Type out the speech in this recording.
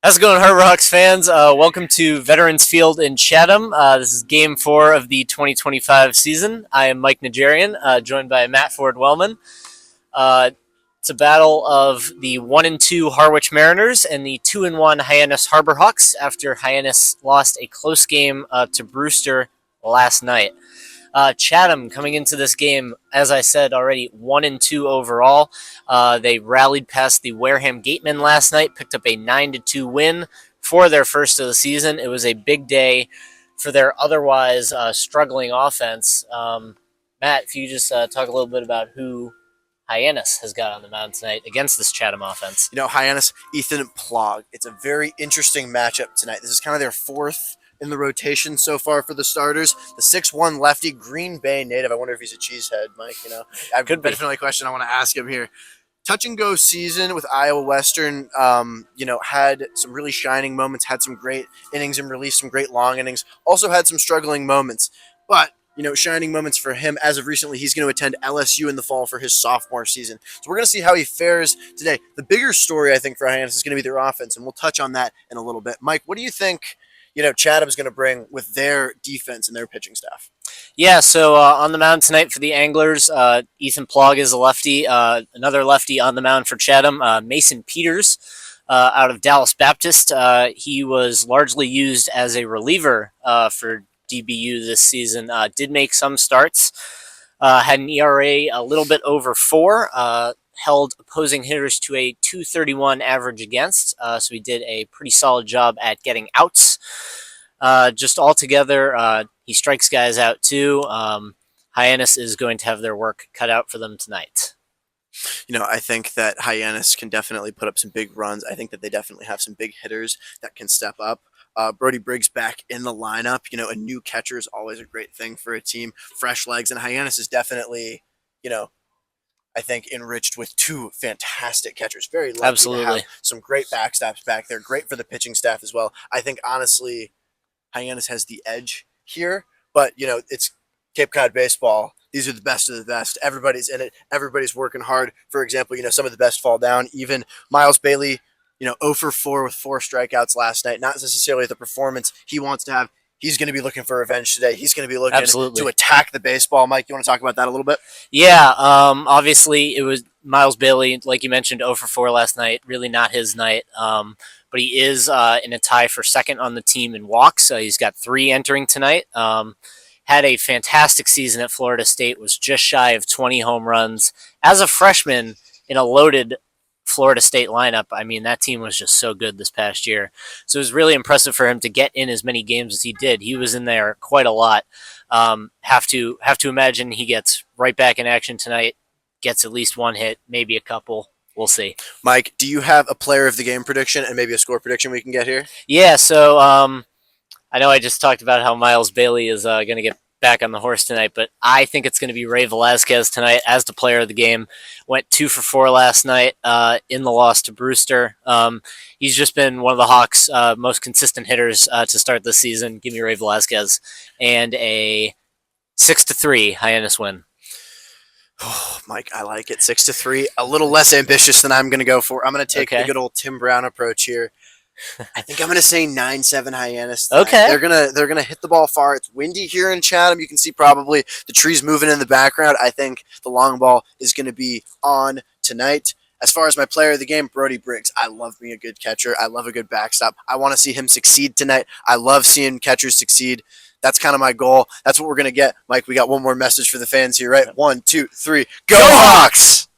How's it going, Hard fans? Welcome to Veterans Field in Chatham. This is Game 4 of the 2025 season. I am Mike Najarian, joined by Matt Ford-Wellman. It's a battle of the 1-2 Harwich Mariners and the 2-1 Hyannis Harbor Hawks after Hyannis lost a close game to Brewster last night. Chatham coming into this game, as I said already, 1-2 overall. They rallied past the Wareham Gatemen last night, picked up a 9-2 win for their first of the season. It was a big day for their otherwise struggling offense. Matt, if you just talk a little bit about who Hyannis has got on the mound tonight against this Chatham offense. Hyannis, Ethan Plog. It's a very interesting matchup tonight. This is kind of their fourth in the rotation so far for the starters. The 6'1 lefty, Green Bay native. I wonder if he's a cheesehead, Mike. Could be. Definitely a question I want to ask him here. Touch and go season with Iowa Western. Had some really shining moments, had some great innings and released some great long innings. Also had some struggling moments, but shining moments for him. As of recently, he's going to attend LSU in the fall for his sophomore season. So we're going to see how he fares today. The bigger story, I think, for Hyannis is going to be their offense, and we'll touch on that in a little bit. Mike, what do you think Chatham's going to bring with their defense and their pitching staff? Yeah, so on the mound tonight for the Anglers, Ethan Plog is a lefty. Another lefty on the mound for Chatham, Mason Peters out of Dallas Baptist. He was largely used as a reliever for DBU this season. Did make some starts. Had an ERA a little bit over 4. Held opposing hitters to a 231 average against. So he did a pretty solid job at getting outs. Just altogether, he strikes guys out too. Hyannis is going to have their work cut out for them tonight. I think that Hyannis can definitely put up some big runs. I think that they definitely have some big hitters that can step up. Brody Briggs back in the lineup. A new catcher is always a great thing for a team. Fresh legs, and Hyannis is definitely, I think, enriched with 2 fantastic catchers. Very lucky Absolutely. to have some great backstops back there. Great for the pitching staff as well. I think, honestly, Hyannis has the edge here, but, it's Cape Cod baseball. These are the best of the best. Everybody's in it. Everybody's working hard. For example, some of the best fall down. Even Miles Bailey, 0 for 4 with 4 strikeouts last night. Not necessarily the performance he wants to have. He's going to be looking for revenge today. He's going to be looking to attack the baseball. Mike, you want to talk about that a little bit? Yeah, obviously it was Miles Bailey, like you mentioned, 0 for 4 last night. Really not his night. But he is in a tie for second on the team in walks. He's got 3 entering tonight. Had a fantastic season at Florida State, was just shy of 20 home runs. As a freshman in a loaded Florida State lineup, I mean, that team was just so good this past year. So it was really impressive for him to get in as many games as he did. He was in there quite a lot. Have to imagine he gets right back in action tonight, gets at least 1 hit, maybe a couple. We'll see. Mike, do you have a player of the game prediction and maybe a score prediction we can get here? Yeah, so I know I just talked about how Miles Bailey is going to get back on the horse tonight, but I think it's going to be Ray Velasquez tonight as the player of the game. Went 2 for 4 last night in the loss to Brewster. He's just been one of the Hawks' most consistent hitters to start this season. Give me Ray Velasquez. And a 6-3 Hyannis win. Oh, Mike, I like it. 6-3. A little less ambitious than I'm going to go for. I'm going to take the good old Tim Brown approach here. I think I'm going to say 9-7 Hyannis tonight. Okay. They're gonna hit the ball far. It's windy here in Chatham. You can see probably the trees moving in the background. I think the long ball is going to be on tonight. As far as my player of the game, Brody Briggs. I love being a good catcher. I love a good backstop. I want to see him succeed tonight. I love seeing catchers succeed. That's kind of my goal. That's what we're going to get. Mike, we got one more message for the fans here, right? 1, 2, 3. Go Hawks!